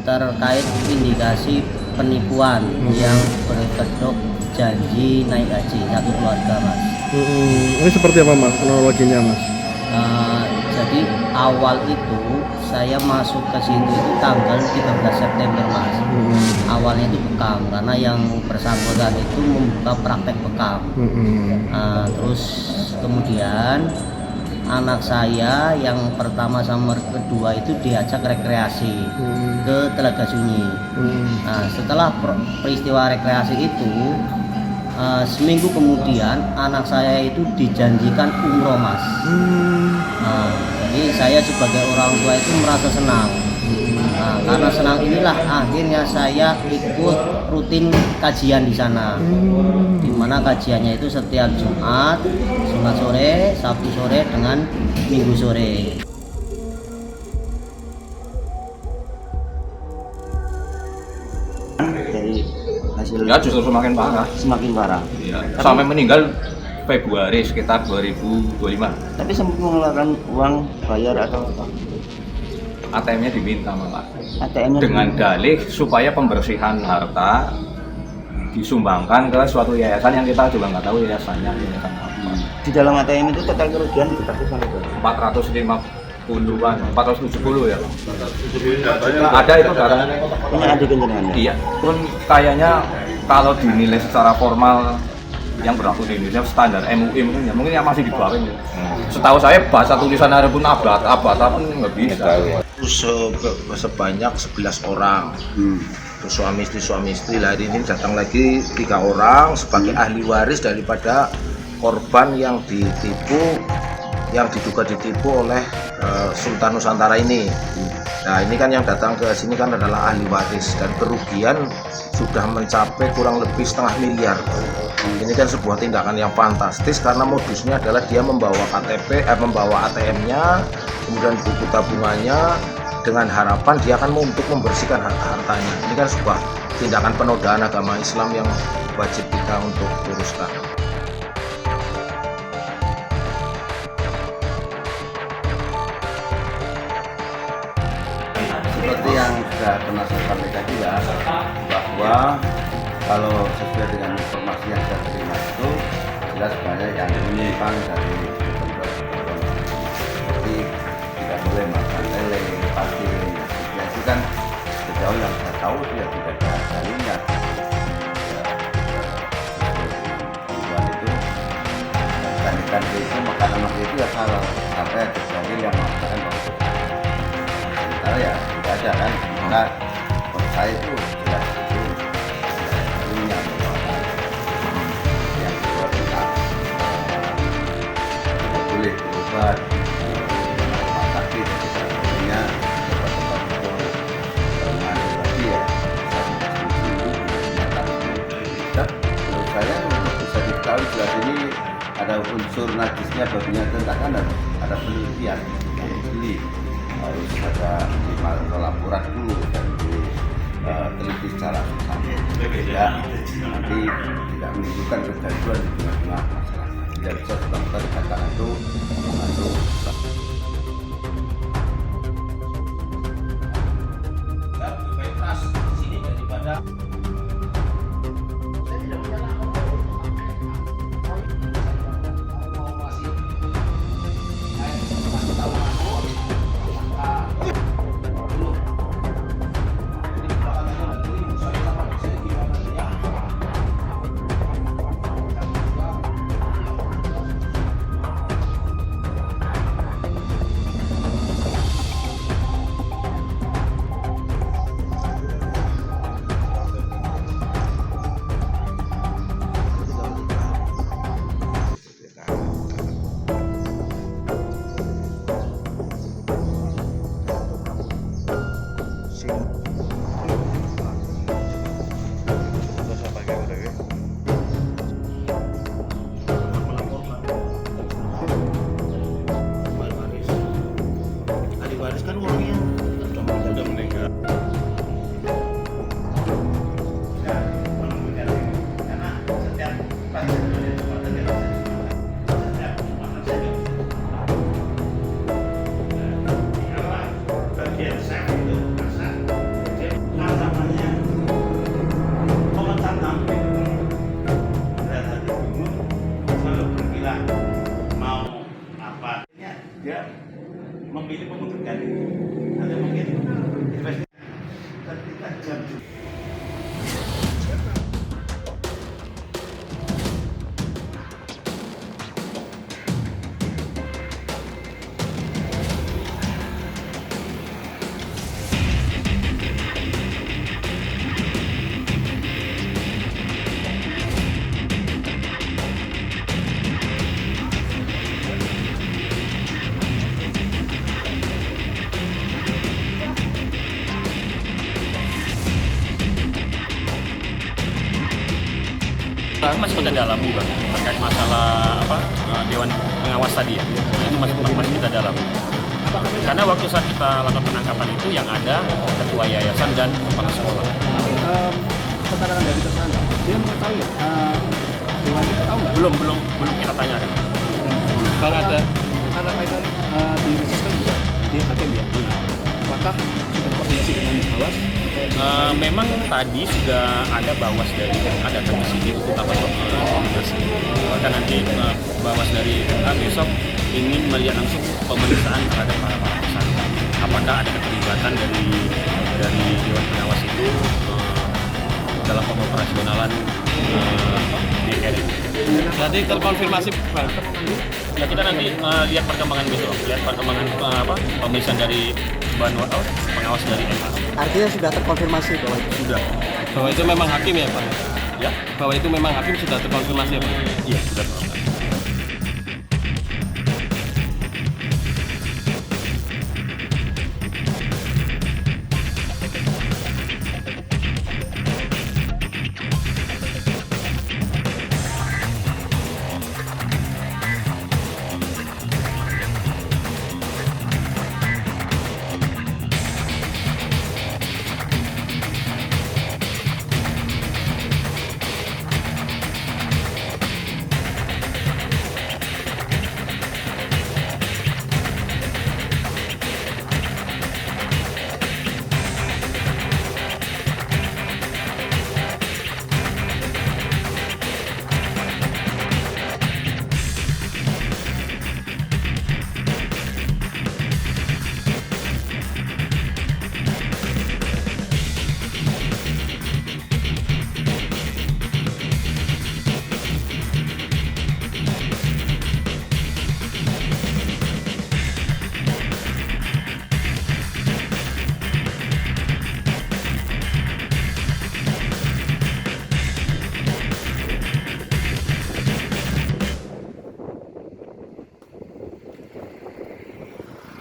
terkait indikasi penipuan yang berkedok janji naik haji satu keluarga, Mas. Ini seperti apa, Mas, kronologinya, Mas? Jadi awal itu saya masuk ke situ itu tanggal 13 September, Mas. Awalnya itu bekam karena yang bersangkutan itu membuka praktek bekam. Terus kemudian anak saya yang pertama sama kedua itu diajak rekreasi ke Telaga Sunyi. Nah, setelah peristiwa rekreasi itu seminggu kemudian anak saya itu dijanjikan umroh, Mas. Jadi saya sebagai orang tua itu merasa senang. Karena senang inilah akhirnya saya ikut rutin kajian di sana. Di mana kajiannya itu setiap Jumat sore, Sabtu sore dengan Minggu sore. Dari hasil Ya justru semakin parah. semakin parah. Ya, sampai meninggal Februari sekitar 2025. Tapi sempat mengeluarkan uang bayar atau apa? ATM-nya diminta malah. ATM-nya Dengan dalih supaya pembersihan harta disumbangkan ke suatu yayasan yang kita juga nggak tahu yayasannya yayasan apa. di dalam ATM itu total kerugian berapa itu? 450-an, 470 ya. Ada itu datanya. Punya adik jenengan. Iya, pun kayaknya kalau dinilai secara formal yang berlaku di Indonesia standar MUI mungkin yang masih di bawah ini. Setahu saya bahasa tulisan Arab pun abad pun nggak bisa. Sebanyak 11 orang. Terus suami istri lah, ini datang lagi 3 orang sebagai ahli waris daripada korban yang ditipu, yang diduga ditipu oleh Sultan Nusantara ini. Nah, ini kan yang datang ke sini kan adalah ahli waris dan kerugian sudah mencapai kurang lebih 0,5 miliar. Ini kan sebuah tindakan yang fantastis karena modusnya adalah dia membawa membawa ATM-nya, kemudian buku tabungannya dengan harapan dia akan untuk membersihkan harta-hartanya. Ini kan sebuah tindakan penodaan agama Islam yang wajib kita untuk luruskan. Seperti yang sudah pernah saya sampaikan juga, bahwa kalau sesuai dengan informasi yang saya terima itu jelas banyak yang menyimpang dari ketentuan. Seperti tidak boleh makan lele, pasir, ya itu kan sejauh yang saya tahu ya tidak ada dalilnya. Tujuan itu ikan itu makanan itu ya salah, sampai ada dalil yang mengatakan bahwa sementara ya tidak ada kan, maka menurut saya itu jelas itu dalilnya bahwa yang kedua tentang tidak boleh berobat rumah sakit artinya tempat-tempat itu mengandung ya menurut saya untuk bisa diketahui jelas ini ada unsur najisnya babinya tentakan dan ada penelitian yang dibeli harus ada minimal laporan dulu dan diteliti secara substantif sehingga nanti tidak menimbulkan kegaduhan di tengah-tengah masyarakat. Tidak bisa sebab-sebab dikatakan itu mengandung memilih mengundurkan diri atau mungkin investasi tertidak jam. Itu masih kita dalam juga terkait masalah dewan pengawas tadi ya, itu masih kita dalam. Karena waktu saat kita lakukan penangkapan itu yang ada ketua yayasan dan kepala sekolah. Keterangan dari tersangka, dia mengetahui dewan itu tahu nggak? Belum kita tanyakan. Kalau ada karena kaitan di sistem juga di hakim ya. Apakah sudah koordinasi dengan Bawas? Memang tadi sudah ada Bawas dari ada di sini untuk apa koordinasi. Bahkan nanti Bawas dari besok ingin melihat langsung pemeriksaan terhadap para tersangka. Apakah ada keterlibatan dari dewan pengawas itu dalam pengoperasionalan DKR ini. Jadi terkonfirmasi Pak. Ya kita nanti lihat perkembangan besok, lihat perkembangan pemeriksaan dari pengawas dari MA. Artinya sudah terkonfirmasi bahwa itu Sudah. Bahwa itu memang hakim ya Pak? Ya? Bahwa itu memang hakim sudah terkonfirmasi ya Pak? Iya, sudah.